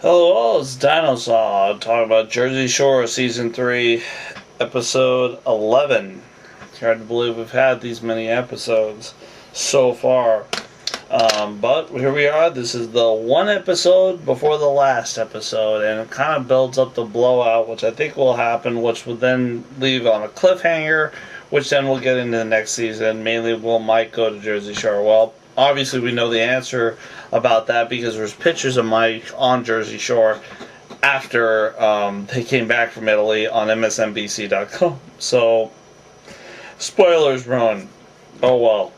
Hello, it's Dinosa talking about Jersey Shore Season 3, Episode 11. It's hard to believe we've had these many episodes so far. But here we are. This is the one episode before the last episode, and it kind of builds up the blowout, which I think will happen, which will then leave on a cliffhanger, which then we'll get into the next season. Mainly, will Mike go to Jersey Shore? Well, obviously we know the answer about that because there's pictures of Mike on Jersey Shore after they came back from Italy on MSNBC.com. So, spoilers ruined. Oh well.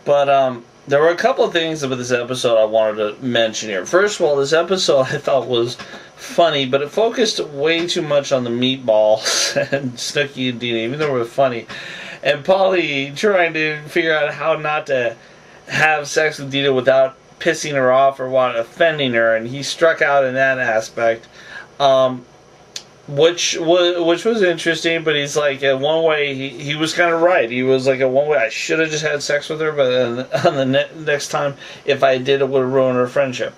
But there were a couple of things about this episode I wanted to mention here. First of all, this episode I thought was funny, but it focused way too much on the meatballs and Snooki and Dina, even though it was funny. And Polly trying to figure out how not to have sex with Dina without pissing her off or offending her, and he struck out in that aspect, which was interesting. But he's like, in one way, he was kind of right. He was like, in one way, I should have just had sex with her, but on the next time, if I did, it would have ruined our friendship.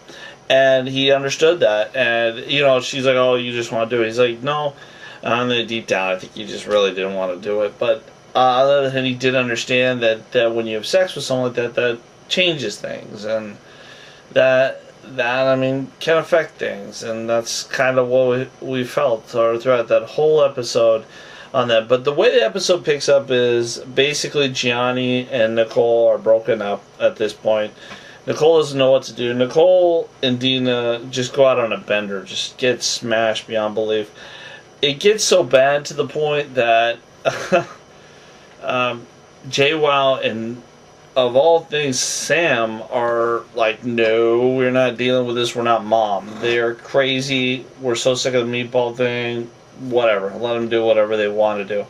And he understood that, and she's like, oh, you just want to do it. He's like, no, deep down, I think you just really didn't want to do it, but. On the other hand, he did understand that when you have sex with someone like that, that changes things, and that can affect things, and that's kind of what we felt throughout that whole episode on that. But the way the episode picks up is basically Gianni and Nicole are broken up at this point. Nicole doesn't know what to do. Nicole and Dina just go out on a bender, just get smashed beyond belief. It gets so bad to the point that JWoww and, of all things, Sam are like, no, we're not dealing with this, we're not mom. They're crazy, we're so sick of the meatball thing, whatever, let them do whatever they want to do.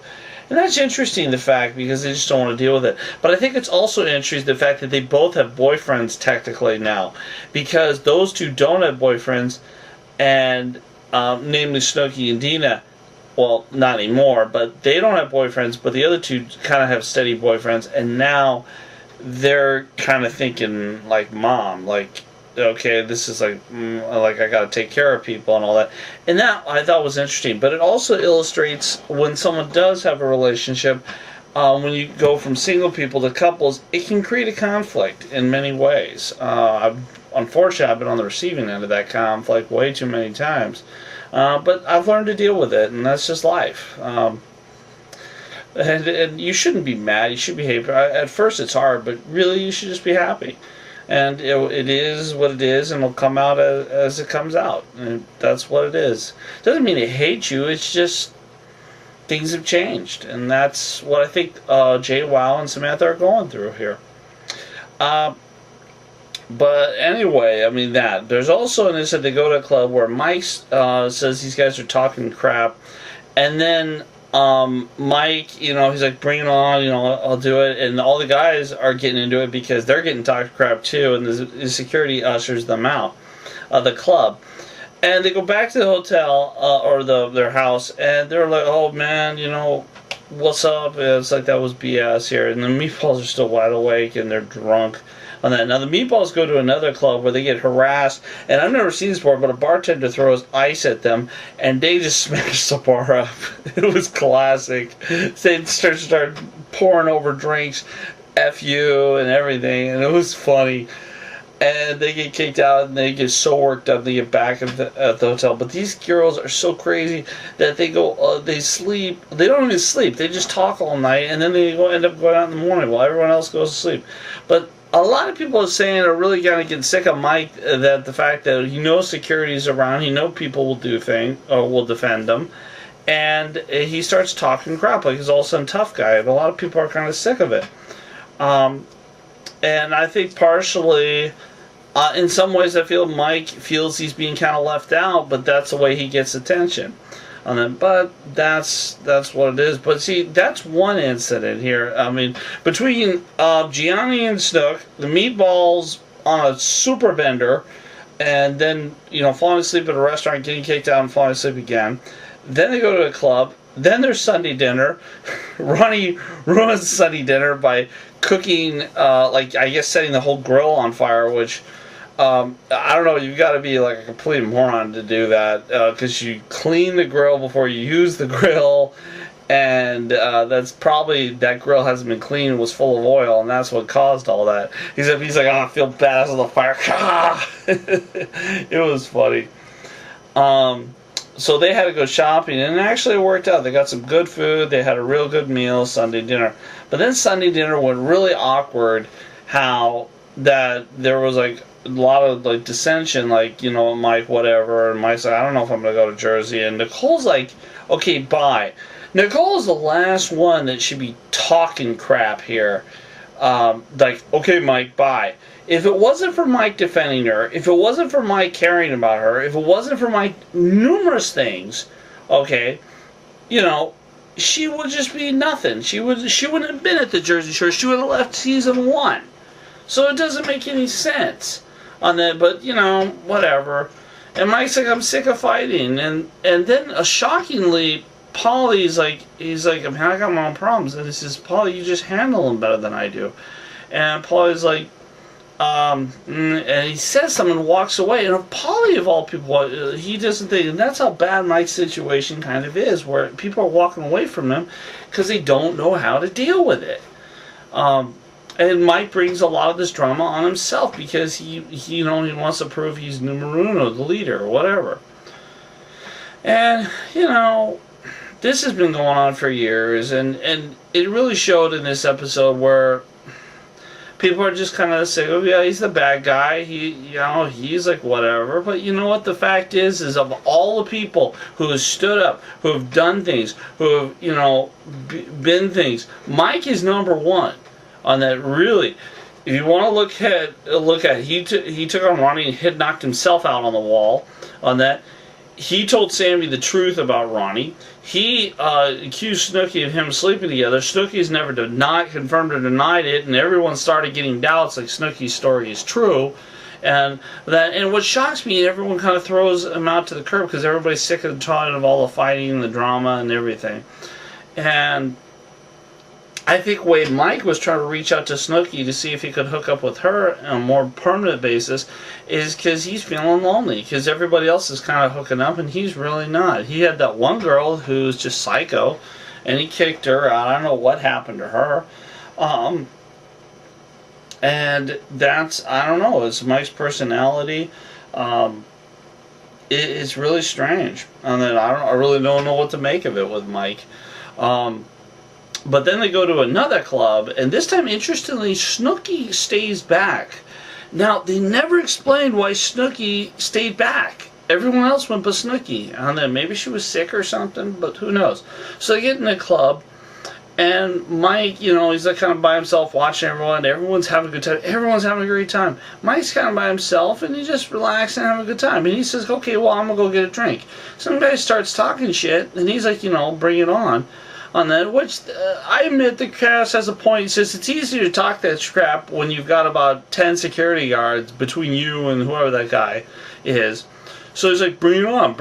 And that's interesting, the fact, because they just don't want to deal with it. But I think it's also interesting the fact that they both have boyfriends technically now, because those two don't have boyfriends, and namely Snooki and Dina. Well, not anymore, but they don't have boyfriends, but the other two kind of have steady boyfriends, and now they're kind of thinking like mom, like, okay, this is like I gotta take care of people and all that. And that I thought was interesting, but it also illustrates when someone does have a relationship, when you go from single people to couples, it can create a conflict in many ways. Unfortunately, I've been on the receiving end of that conflict way too many times. But I've learned to deal with it, and that's just life. And you shouldn't be mad. You should be happy. At first, it's hard, but really, you should just be happy. And it is what it is, and it'll come out as it comes out. And that's what it is. Doesn't mean they hate you. It's just things have changed, and that's what I think JWoww and Samantha are going through here. But anyway, there's also in this that they go to a club where Mike says these guys are talking crap, and then Mike, he's like, bring it on, I'll do it, and all the guys are getting into it because they're getting talked crap too, and the security ushers them out of the club. And they go back to the hotel, or their house, and they're like, oh man, what's up? And it's like, that was BS here, and the meatballs are still wide awake, and they're drunk on that. Now the meatballs go to another club where they get harassed, and I've never seen this before, but a bartender throws ice at them, and they just smash the bar up. It was classic. They start pouring over drinks, F you, and everything, and it was funny. And they get kicked out, and they get so worked up, they get back at the hotel. But these girls are so crazy that they go, they sleep. They don't even sleep. They just talk all night, and then they end up going out in the morning while everyone else goes to sleep. But a lot of people are saying are really kind of getting sick of Mike, that the fact that he knows security's around, he knows people will do things, or will defend him, and he starts talking crap like he's all of a sudden tough guy. And a lot of people are kind of sick of it. And I think partially, in some ways, I feel Mike feels he's being kind of left out, but that's the way he gets attention. But that's what it is. But see, that's one incident here. Between Gianni and Snook, the meatballs on a super bender, and then falling asleep at a restaurant, getting kicked out, and falling asleep again. Then they go to a club. Then there's Sunday dinner. Ronnie ruins Sunday dinner by cooking, I guess setting the whole grill on fire, which I don't know, you've got to be like a complete moron to do that, because you clean the grill before you use the grill, and that's probably, that grill hasn't been cleaned, was full of oil, and that's what caused all that. He's like, oh, I feel bad as the fire. It was funny. So they had to go shopping, and actually it worked out. They got some good food. They had a real good meal, Sunday dinner. But then Sunday dinner went really awkward, how that there was like a lot of like dissension, like, you know, Mike, whatever, and Mike's like, I don't know if I'm going to go to Jersey, and Nicole's like, okay, bye. Nicole's the last one that should be talking crap here. Like, okay, Mike, bye. If it wasn't for Mike defending her, if it wasn't for Mike caring about her, if it wasn't for Mike numerous things, okay, you know, she would just be nothing. She wouldn't have been at the Jersey Shore. She would have left season 1. So it doesn't make any sense on that, but, you know, whatever. And Mike's like, I'm sick of fighting. And then, shockingly, Paulie's like, he's like, I mean, I got my own problems. And he says, Paulie, you just handle them better than I do. And Paulie's like, and he says something and walks away. And Paulie, of all people, he doesn't think, and that's how bad Mike's situation kind of is, where people are walking away from him because they don't know how to deal with it. And Mike brings a lot of this drama on himself because he you know, he wants to prove he's numero uno, the leader, or whatever. And, you know, this has been going on for years, and it really showed in this episode where people are just kind of saying, oh yeah, he's the bad guy, you know, he's like whatever. But you know what the fact is of all the people who have stood up, who have done things, who have, you know, been things, Mike is number one on that. Really, if you want to look at he took on Ronnie and had knocked himself out on the wall on that. He told Sammy the truth about Ronnie. He accused Snooki of him sleeping together. Snooki's never confirmed or denied it, and everyone started getting doubts like Snooki's story is true. And what shocks me, everyone kind of throws him out to the curb because everybody's sick and tired of all the fighting and the drama and everything. And I think Wade Mike was trying to reach out to Snooki to see if he could hook up with her on a more permanent basis is because he's feeling lonely because everybody else is kind of hooking up and he's really not. He had that one girl who's just psycho and he kicked her out. I don't know what happened to her. And that's, I don't know, it's Mike's personality. It's really strange. And then I really don't know what to make of it with Mike. But then they go to another club, and this time, interestingly, Snooki stays back. Now, they never explained why Snooki stayed back. Everyone else went but Snooki. I don't know, maybe she was sick or something, but who knows. So they get in the club, and Mike, you know, he's like kind of by himself watching everyone. Everyone's having a good time. Everyone's having a great time. Mike's kind of by himself, and he's just relaxing and having a good time. And he says, okay, well, I'm going to go get a drink. Some guy starts talking shit, and he's like, you know, bring it on that, which I admit the cast has a point. He says it's easier to talk that crap when you've got about 10 security guards between you and whoever that guy is. So he's like, bring it on,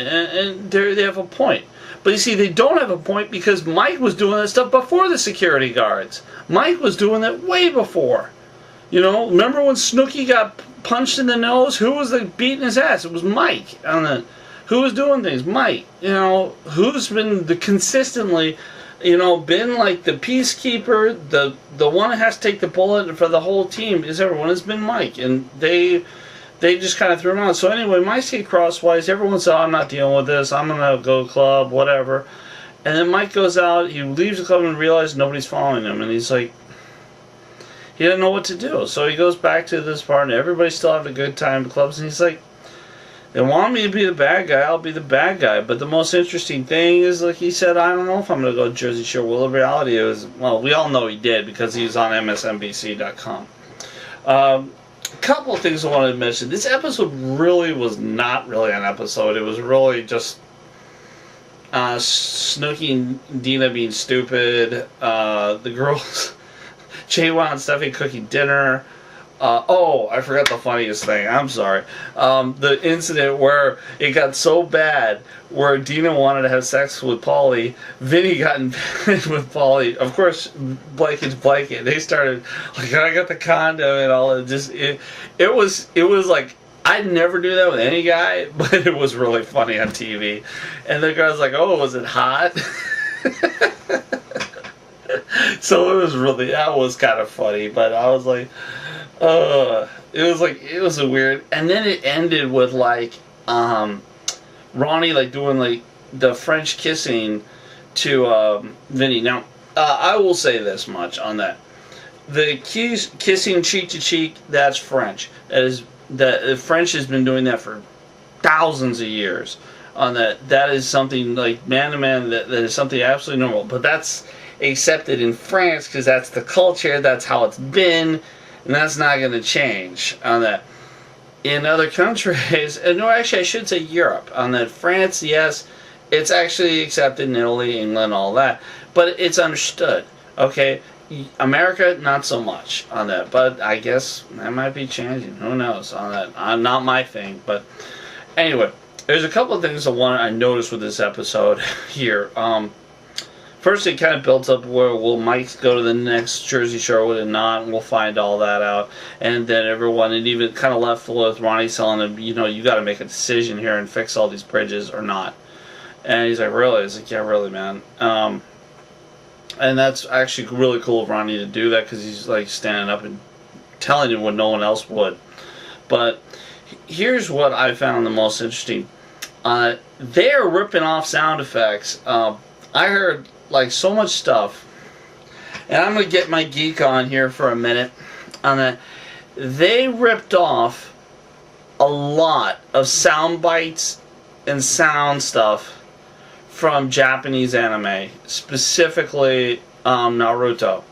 and they have a point. But you see, they don't have a point because Mike was doing that stuff before the security guards. Mike was doing that way before. You know, remember when Snooki got punched in the nose? Who was beating his ass? It was Mike. Who was doing things? Mike. You know, who's been consistently, you know, been like the peacekeeper, the one that has to take the bullet for the whole team is everyone has been Mike. And they just kind of threw him out. So anyway, Mike's get crosswise. Everyone said, I'm not dealing with this. I'm going to go club, whatever. And then Mike goes out. He leaves the club and realizes nobody's following him. And he's like, he doesn't know what to do. So he goes back to this part and everybody's still having a good time at the clubs. And he's like, they want me to be the bad guy, I'll be the bad guy. But the most interesting thing is, like he said, I don't know if I'm going to go to Jersey Shore. Well, the reality is, well, we all know he did because he was on MSNBC.com. A couple of things I wanted to mention. This episode really was not really an episode. It was really just Snooki and Dina being stupid. The girls, Jaywan and Stephanie cooking dinner. Oh, I forgot the funniest thing. I'm sorry. The incident where it got so bad where Dina wanted to have sex with Paulie. Vinny got in bed with Paulie. Of course, blanket's blanket. They started, like, I got the condom and all. It was like, I'd never do that with any guy, but it was really funny on TV. And the guy's like, oh, was it hot? So that was kind of funny, but I was like, it was a weird, and then it ended with like, Ronnie like doing like the French kissing to, Vinny. Now, I will say this much on that. The kissing cheek to cheek, that's French. The French has been doing that for thousands of years. On that is something like man to man, that is something absolutely normal. But that's accepted in France because that's the culture, that's how it's been, and that's not going to change on that. In other countries, and no, actually I should say Europe, on that, France, yes, it's actually accepted in Italy, England, all that, but it's understood, okay? America, not so much on that, but I guess that might be changing, who knows on that. Not my thing, but anyway, there's a couple of things I noticed with this episode here. First, it kind of built up where will Mike go to the next Jersey Shore with it not, and we'll find all that out. And then everyone, and even kind of left with Ronnie telling him, you know, you got to make a decision here and fix all these bridges or not. And he's like, really? He's like, yeah, really, man. And that's actually really cool of Ronnie to do that because he's like standing up and telling him what no one else would. But here's what I found the most interesting. They're ripping off sound effects. I heard like so much stuff, and I'm gonna get my geek on here for a minute on that. They ripped off a lot of sound bites and sound stuff from Japanese anime, specifically Naruto.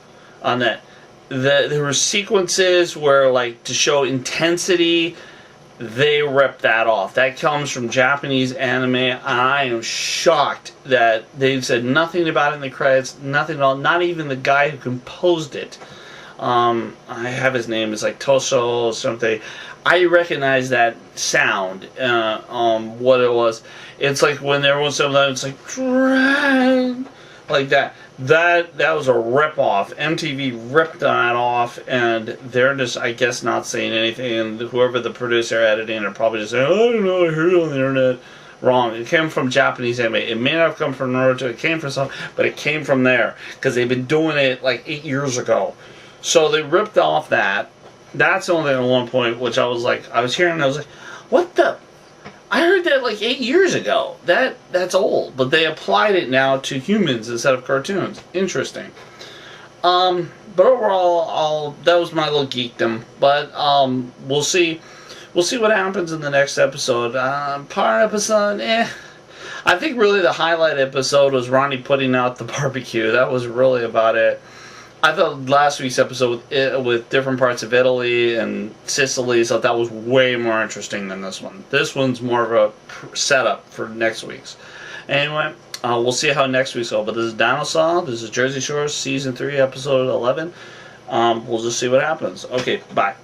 On that, there were sequences where, like, to show intensity, they ripped that off. That comes from Japanese anime, and I am shocked that they said nothing about it in the credits, nothing at all, not even the guy who composed it. I have his name, it's like Tosho or something. I recognize that sound, what it was. It's like when there was something, it's like that. That was a rip-off. MTV ripped that off, and they're just, I guess, not saying anything. And whoever the producer editing are probably just saying, oh, I don't know, I heard it on the internet. Wrong. It came from Japanese anime. It may not have come from Naruto. It came from some, but it came from there because they've been doing it like 8 years ago. So they ripped off that. That's the only thing at one point, which I was like, I was hearing, and I was like, what the? I heard that like 8 years ago. That's old, but they applied it now to humans instead of cartoons. Interesting. But overall, that was my little geekdom. But we'll see what happens in the next episode. Part episode, I think really the highlight episode was Ronnie putting out the barbecue. That was really about it. I thought last week's episode with different parts of Italy and Sicily, so that was way more interesting than this one. This one's more of a setup for next week's. Anyway, we'll see how next week's go. But this is Dinosa. This is Jersey Shore, Season 3, Episode 11. We'll just see what happens. Okay, bye.